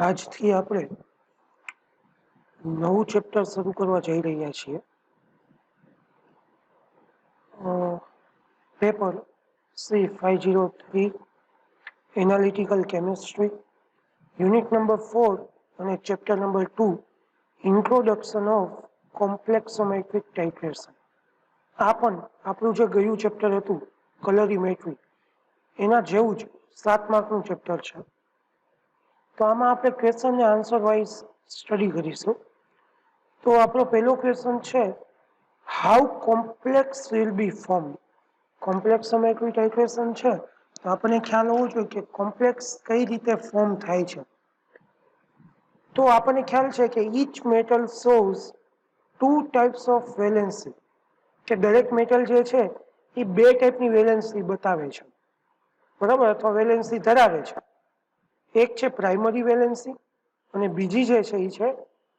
આજથી આપણે નવું ચેપ્ટર શરૂ કરવા જઈ રહ્યા છીએ. Paper C503 analytical chemistry, unit number 4 અને chapter number 2 introduction of complexometric titration. આ પણ આપણું જે ગયું ચેપ્ટર હતું કલરીમેટ્રી, એના જેવું જ 7 માર્કનું ચેપ્ટર છે. તો આમાં આપણે ક્વેશ્ચન ને આન્સર વાઇઝ સ્ટડી કરીશું. તો આપણો પહેલો ક્વેશ્ચન છે, how complex will be form. Complexometry titration છે તો આપણને ખ્યાલ હોવો જોઈએ કે કોમ્પ્લેક્સ કઈ રીતે ફોર્મ થાય છે. તો આપણને ખ્યાલ છે કે each metal shows two types of valency, કે દરેક મેટલ જે છે એ બે ટાઈપની વેલેન્સી બતાવે છે, બરાબર, અથવા વેલેન્સી ધરાવે છે. એક છે પ્રાઇમરી વેલેન્સી અને બીજી જે છે એ છે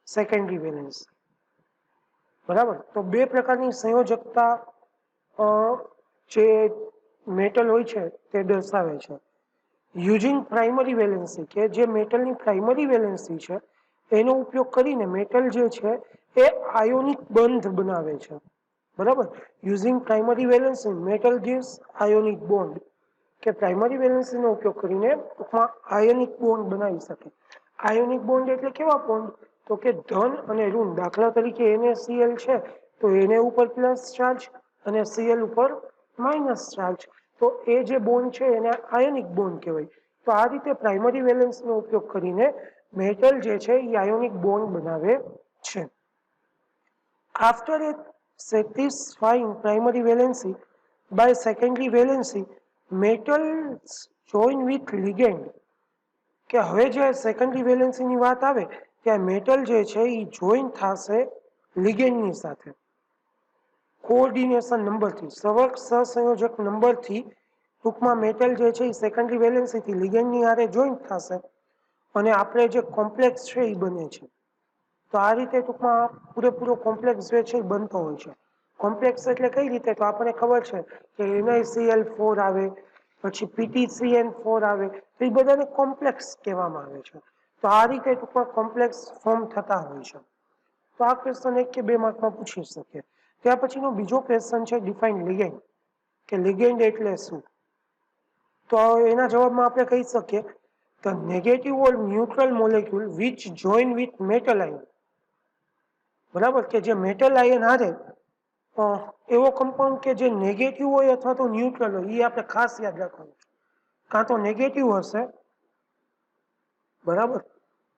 સેકન્ડરી વેલેન્સી. બરાબર, તો બે પ્રકારની સંયોજકતા જે મેટલ હોય છે તે દર્શાવે છે. યુઝિંગ પ્રાઇમરી વેલેન્સી, કે જે મેટલની પ્રાઇમરી વેલેન્સી છે એનો ઉપયોગ કરીને મેટલ જે છે એ આયોનિક બંધ બનાવે છે. બરાબર, using primary valency metal gives ionic bond, કે પ્રાઇમરી વેલેન્સીનો ઉપયોગ કરીને ટૂંકમાં આયોનિક બોન્ડ બનાવી શકે. આયોનિક બોન્ડ એટલે કેવા બોન્ડ? તો કે ધન અને ઋણ. દાખલા તરીકે NaCl છે તો Na ઉપર પ્લસ ચાર્જ અને Cl ઉપર માઇનસ ચાર્જ, તો એ જે બોન્ડ છે એને આયોનિક બોન્ડ કહેવાય. તો આ રીતે પ્રાઇમરી વેલેન્સનો ઉપયોગ કરીને મેટલ જે છે એ આયોનિક બોન્ડ બનાવે છે. After A satisfying primary valency by secondary valency, metals join with ligand. કે હવે જે સેકન્ડરી વેલેન્સીની વાત આવે ત્યાં મેટલ જે છે એ જોઈન થશે લિગેન્ડની સાથે કોઓર્ડિનેશન નંબરથી, સહસંયોજક નંબરથી. ટૂંકમાં મેટલ જે છે એ સેકન્ડરી વેલેન્સીથી લિગેન્ડની હારે જોઈન્ટ થશે અને આપણે જે કોમ્પ્લેક્સ છે એ બને છે. તો આ રીતે ટૂંકમાં પૂરેપૂરો કોમ્પ્લેક્સ જે છે એ બનતો હોય છે. કોમ્પ્લેક્સ એટલે કઈ રીતે? તો આપણને ખબર છે કે NaCl4 આવે, પછી PtCN4 આવે, તો એ બધાને કોમ્પ્લેક્સ કહેવામાં આવે છે. તો આ રીતે ટૂંકમાં કોમ્પ્લેક્સ ફોર્મ થતા હોય છે. તો આ ક્વેશ્ચન 1 કે 2 માર્કમાં પૂછી શકે. ત્યાર પછીનો બીજો ક્વેશ્ચન છે ડિફાઇન લિગેન્ડ, કે લિગેન્ડ એટલે શું? તો એના જવાબમાં આપણે કહી શકીએ the negative or neutral molecule which join with metal ion. બરાબર, કે જે મેટલ આયન હારે એવો કમ્પાઉન્ડ કે જે નેગેટિવ હોય અથવા તો ન્યુટ્રલ હોય, એ આપણે ખાસ યાદ રાખવાનું છે. કાં તો નેગેટિવ હશે, બરાબર,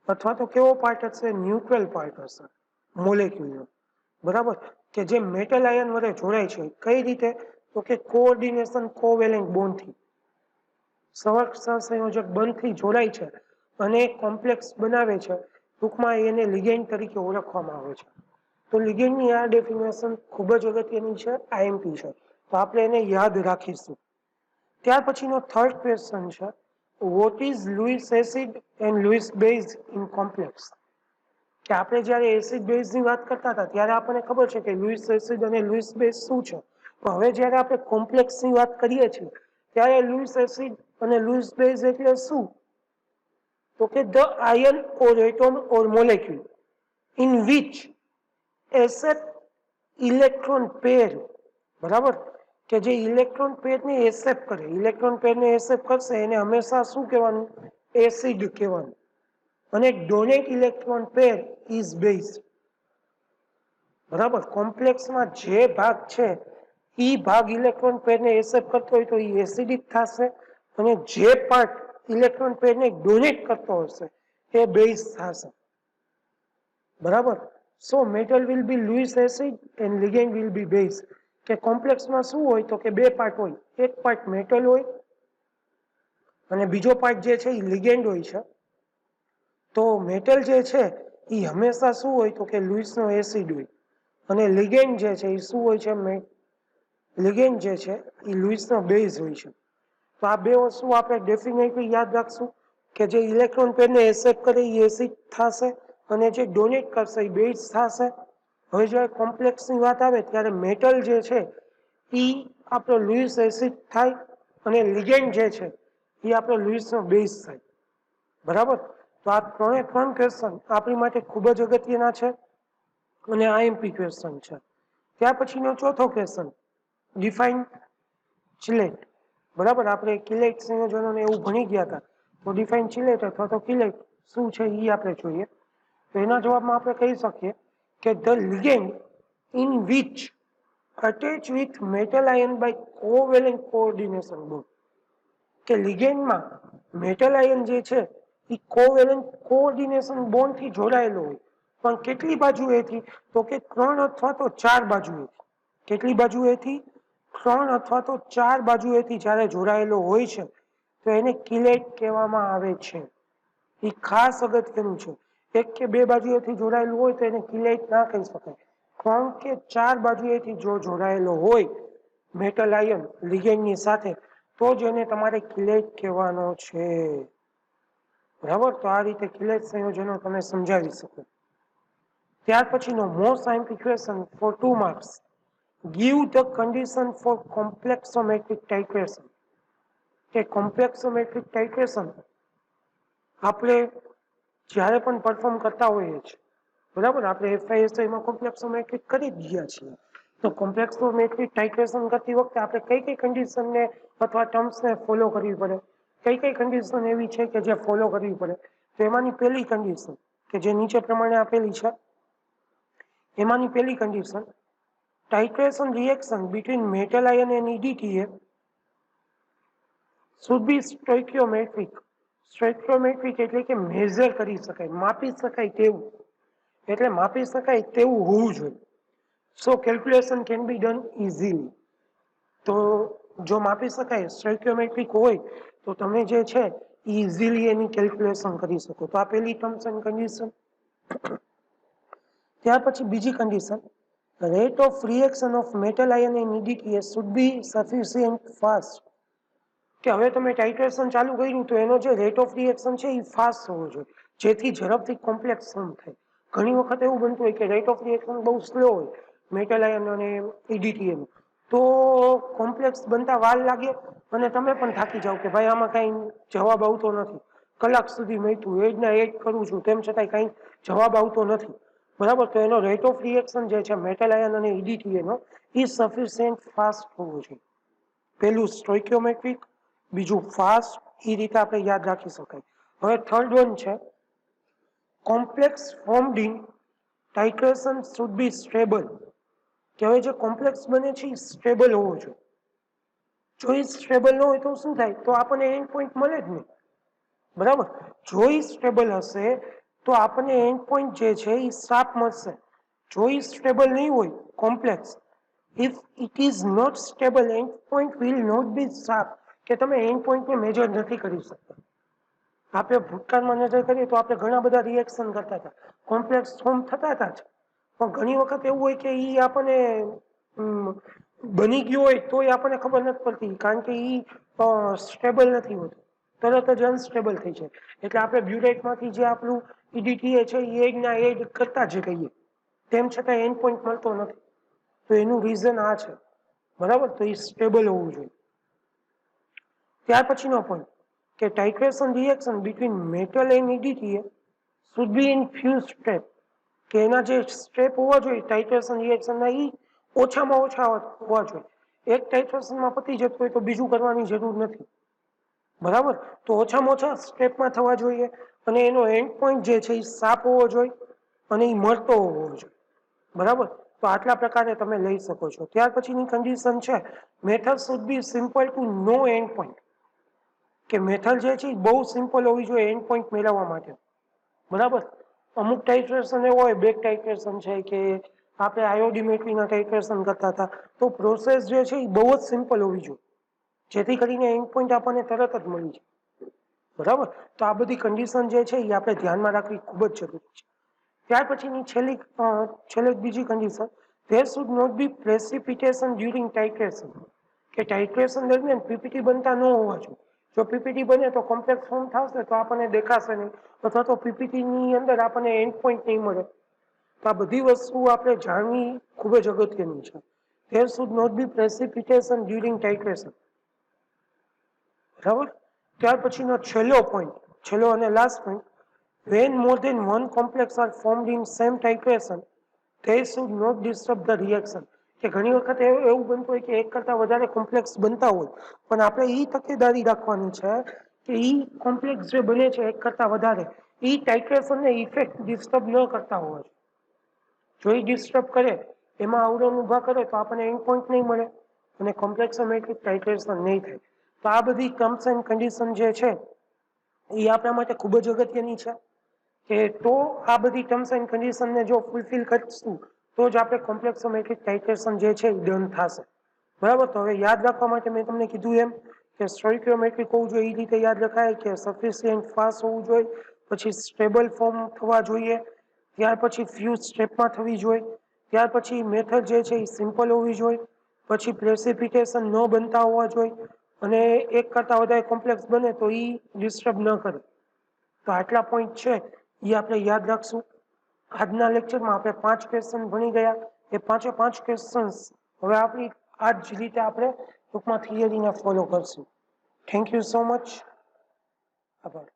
અથવા તો કેવો પાર્ટ હશે? ન્યુટ્રલ પાર્ટ હશે મોલેક્યુલનો. બરાબર, કે જે મેટલ આયન વડે જોડાય છે. કઈ રીતે? તો કે કોઓર્ડિનેશન કોવેલેન્ટ બોન્ડથી, સહસંયોજક બંધથી જોડાય છે અને કોમ્પ્લેક્સ બનાવે છે. ટૂંકમાં એને લિગેન્ડ તરીકે ઓળખવામાં આવે છે. તો લિગેન્ડની આ ડેફિનેશન ખૂબ જ અગત્યની છે, IMP છે, તો આપણે એને યાદ રાખીશું. ત્યાર પછીનો થર્ડ ક્વેશ્ચન છે, what is Lewis acid and Lewis base in complex. કે આપણે જ્યારે એસિડ બેઝની વાત કરતા હતા ત્યારે આપણને ખબર છે કે લુઇસ એસિડ અને લુઇસ બેઝ શું છે. તો હવે જ્યારે આપણે કોમ્પ્લેક્સની વાત કરીએ છીએ ત્યારે લુઇસ એસિડ અને લુઇસ બેઝ એટલે શું? તો કે the ion or atom or molecule in which accept electron pair, બરાબર, કે જે ઇલેક્ટ્રોન પેરને એસેપ્ટ કરે, ઇલેક્ટ્રોન પેરને એસેપ્ટ કરશે એને હંમેશા શું કહેવાનું? એસિડ કહેવાનું. અને donate electron pair is base. બરાબર, કોમ્પ્લેક્સમાં જે ભાગ છે ઈ ભાગ ઇલેક્ટ્રોન પેરને એસેપ્ટ કરતો હોય તો એ એસિડિક થશે, અને જે પાર્ટ ઇલેક્ટ્રોન પેરને ડોનેટ કરતો હશે એ બેઝ થશે. બરાબર, so metal will be Lewis acid and ligand will be base. કે કોમ્પ્લેક્સમાં શું હોય? તો કે બે પાર્ટ હોય, એક પાર્ટ મેટલ હોય અને બીજો પાર્ટ જે છે એ લિગેન્ડ હોય છે. તો મેટલ જે છે એ હંમેશા શું હોય? તો કે લુઇસનો એસિડ હોય, અને લિગેન્ડ જે છે એ શું હોય છે? લિગેન્ડ જે છે એ લુઇસનો બેઝ હોય છે. તો આ બે વસ્તુ આપણે ડેફિનેટલી યાદ રાખશું કે જે ઇલેક્ટ્રોન પેરને એસેપ્ટ કરે એ એસિડ થશે અને જે ડોનેટ કરશે એ બેઝ થશે. હવે જ્યારે કોમ્પ્લેક્સની વાત આવે ત્યારે મેટલ જે છે એ આપણો લુઇસ એસિડ થાય અને લિગેન્ડ જે છે એ આપણો લુઇસનો બેઝ થાય. બરાબર, તો આ ત્રણે ત્રણ ક્વેશ્ચન આપણી માટે ખૂબ જ અગત્યના છે અને આઈએમપી ક્વેશ્ચન છે. ત્યાર પછીનો ચોથો ક્વેશ્ચન, ડિફાઇન ચિલેટ. બરાબર, આપણે કિલેટ સંયોજનોને એવું ભણી ગયા હતા. તો ડિફાઇન ચિલેટ અથવા તો કિલેટ શું છે એ આપણે જોઈએ. તો એના જવાબમાં આપણે કહી શકીએ કે the ligand in which attach with metal ion by covalent coordination bond. કે લિગેન્ડમાં મેટલ આયન જે છે એ કોવેલન્ટ કોઓર્ડિનેશન બોન્ડ થી જોડાયેલો હોય, પણ કેટલી બાજુએથી? તો કે 3 અથવા તો 4 બાજુએથી. કેટલી બાજુએથી? 3 અથવા તો 4 બાજુએથી જ્યારે જોડાયેલો હોય છે તો એને કિલેટ કહેવામાં આવે છે. એ ખાસ અગત્યનું છે. એક કે બે બાજુએથી જોડાયેલું હોય તો એને કિલેટ ના કહી શકાય. 3 કે 4 બાજુએથી જો જોડાયેલો હોય મેટલ આયન લિગેન્ડની સાથે તો જ એને તમારે કિલેટ કહેવાનો છે. બરાબર, તો આ રીતે કિલેટ સંયોજનો તમે સમજાવી શકો. ત્યાર પછીનો most IMP question for 2 marks, give the condition for complexometric titration. કે કોમ્પ્લેક્સોમેટ્રિક ટાઇટ્રેશન આપણે જ્યારે પણ પરફોર્મ કરતા હોઈએ છીએ, બરાબર, આપણે એફઆઈએસઆઈમાં કોમ્પ્લેક્સોમેટ્રિક કરી જ ગયા છીએ. તો કોમ્પ્લેક્સોમેટ્રિક ટાઇટ્રેશન કરતી વખતે આપણે કઈ કઈ કન્ડિશનને અથવા ટર્મ્સને ફોલો કરવી પડે? કઈ કઈ કન્ડિશન એવી છે કે જે ફોલો કરવી પડે? તો એમાંની પહેલી કન્ડિશન કે જે નીચે પ્રમાણે આપેલી છે, એમાંની પહેલી condition, titration reaction between metal ion and EDTA should be stoichiometric. Stoichiometric એટલે કે મેઝર કરી શકાય, માપી શકાય તેવું, એટલે માપી શકાય તેવું હોવું જોઈએ. So calculation can be done easily. તો જો માપી શકાય સ્ટોઇકિયોમેટ્રિક હોય તો તમે જે છે ઇઝીલી એની કેલ્ક્યુલેશન કરી શકો. તો આ પહેલી ટર્મ્સ એન્ડ કન્ડિશન. ત્યાર પછી બીજી condition, rate of reaction of metal ion and EDTA should be sufficient fast. કે હવે તમે ટાઇટ્રેશન ચાલુ કર્યું તો એનો જે રેટ ઓફ રિએક્શન છે એ ફાસ્ટ હોવો જોઈએ, જેથી ઝડપથી કોમ્પ્લેક્સ ફોર્મ થાય. ઘણી વખત એવું બનતું હોય કે રેટ ઓફ રિએક્શન બહુ સ્લો હોય મેટલ આયન અને EDTA નું, તો કોમ્પ્લેક્સ બનતા વાર લાગે અને તમે પણ થાકી જાઓ કે ભાઈ આમાં કઈ જવાબ આવતો નથી. કલાક સુધી મેળ્યું, એડના એડ કરું છું, તેમ છતાંય કઈ જવાબ આવતો નથી. બરાબર, તો એનો રેટ ઓફ રિએક્શન જે છે મેટલ આયન અને EDTA નો એ સફિશિયન્ટ ફાસ્ટ હોવો જોઈએ. પેલું સ્ટોઇકિયોમેટ્રિક, બીજું ફાસ્ટ, એ રીતે આપણે યાદ રાખી શકાય. હવે થર્ડ વન છે, complex formed in titration should be stable. કે હવે જે કોમ્પ્લેક્સ બને છે એ સ્ટેબલ હોવો જોઈએ. જો એ સ્ટેબલ ન હોય તો શું થાય? તો આપણને એન્ડ પોઈન્ટ મળે જ નહીં. બરાબર, જો એ સ્ટેબલ હશે તો આપણને એન્ડ પોઈન્ટ જે છે એ શાર્પ મળશે. જો એ સ્ટેબલ નહીં હોય complex, if it is not stable, end point will not be sharp. કે તમે એન્ડ પોઈન્ટને મેજર નથી કરી શકતા. આપણે ભૂતકાળમાં નજર કરીએ તો આપણે ઘણા બધા રિએક્શન કરતા હતા, કોમ્પ્લેક્સ ફોર્મ થતા હતા જ, પણ ઘણી વખત એવું હોય કે એ આપણને બની ગયું હોય તોય આપણને ખબર નથી પડતી, કારણ કે એ સ્ટેબલ નથી હોતું, તરત જ અનસ્ટેબલ થઈ જાય. એટલે આપણે બ્યુરેટમાંથી જે આપણું EDTA છે એ એડના એડ કરતા જ રહીએ, તેમ છતાં એન્ડ પોઈન્ટ મળતો નથી. તો એનું રીઝન આ છે. બરાબર, તો એ સ્ટેબલ હોવું જોઈએ. ત્યાર પછીનો પોઈન્ટ કે titration reaction between metal and EDTA should be in few step. કે એના જે સ્ટેપ હોવા જોઈએ ટાઇટ્રેશન રિએક્શનના એ ઓછામાં ઓછા હોવા જોઈએ. એક ટાઇટ્રેશનમાં પતી જતું હોય તો બીજું કરવાની જરૂર નથી. બરાબર, તો ઓછામાં ઓછા સ્ટેપમાં થવા જોઈએ અને એનો એન્ડ પોઈન્ટ જે છે એ સાપ હોવો જોઈએ અને એ મળતો હોવો જોઈએ. બરાબર, તો આટલા પ્રકારે તમે લઈ શકો છો. ત્યાર પછીની કન્ડિશન છે, method should be simple to know end point. કે મેથડ જે છે એ બહુ સિમ્પલ હોવી જોઈએ એન્ડ પોઈન્ટ મેળવવા માટે. બરાબર, અમુક ટાઇટ્રેશન એવો હોય, બેક ટાઇટ્રેશન છે કે આપણે આયોડિમેટ્રીના ટાઇટ્રેશન કરતા હતા, તો પ્રોસેસ જે છે એ બહુ જ સિમ્પલ હોવી જોઈએ, જેથી કરીને એન્ડ પોઈન્ટ આપણને તરત જ મળી જાય. બરાબર, તો આ બધી કન્ડિશન જે છે એ આપણે ધ્યાનમાં રાખવી ખૂબ જ જરૂરી છે. ત્યાર પછીની છેલ્લે બીજી condition, there should not be precipitation during titration. કે ટાઇટ્રેશન દરમિયાન પીપીટી બનતા ન હોવા જોઈએ. જો પીપીટી બને તો કોમ્પ્લેક્સ ફોર્મ થશે તો આપણને દેખાશે નહીં, અથવા તો પીપીટીની અંદર આપણને એન્ડ પોઈન્ટ નહીં મળે. તો આ બધી વસ્તુ આપણે જાણવી ખૂબ જ અગત્યની છે. There should not be precipitation during titration. બરાબર, ત્યાર પછીનો છેલ્લો પોઈન્ટ, છેલ્લો અને last point, When more than one complex are formed in same titration, they should not disturb the reaction. કે ઘણી વખત એવું બનતું હોય કે એક કરતા વધારે કોમ્પ્લેક્સ બનતા હોય, પણ આપણે એ તકેદારી રાખવાની છે કે એ કોમ્પ્લેક્સ જે બને છે એક કરતા વધારે, એ ટાઇટ્રેશનને ઇફેક્ટ ડિસ્ટર્બ ન કરતા હોય. જો એ ડિસ્ટર્બ કરે, એમાં અવરોધ ઊભા કરે તો આપણને એન્ડ પોઈન્ટ નહીં મળે અને કોમ્પ્લેક્સોમેટ્રિક ટાઇટ્રેશન નહીં થાય. તો આ બધી ટર્મ્સ એન્ડ કન્ડિશન જે છે એ આપણા માટે ખૂબ જ અગત્યની છે કે તો આ બધી ટર્મ્સ એન્ડ કન્ડિશનને જો ફૂલફિલ કરીશું તો જ આપણે કોમ્પ્લેક્સોમેટ્રિક ટાઇટ્રેશન જે છે એ ડન થશે. બરાબર. તો હવે યાદ રાખવા માટે મેં તમને કીધું એમ કે સ્ટોઇકિયોમેટ્રિક હોવું જોઈએ, એ રીતે યાદ રખાય કે સફિશિયન્ટ ફાસ્ટ હોવું જોઈએ, પછી સ્ટેબલ ફોર્મ થવા જોઈએ, ત્યાર પછી ફ્યુઝ સ્ટેપમાં થવી જોઈએ, ત્યાર પછી મેથડ જે છે એ સિમ્પલ હોવી જોઈએ, પછી પ્રેસિપિટેશન ન બનતા હોવા જોઈએ, અને એક કરતા વધારે કોમ્પ્લેક્સ બને તો એ ડિસ્ટર્બ ન કરે. તો આટલા પોઈન્ટ છે એ આપણે યાદ રાખશું. આજના લેક્ચરમાં આપણે 5 ક્વેશ્ચન ભણી ગયા. એ 5 ક્વેશ્ચન્સ હવે આપણી આ જ રીતે આપણે ટૂંકમાં થિયરીને ફોલો કરશું. Thank you so much. આભાર.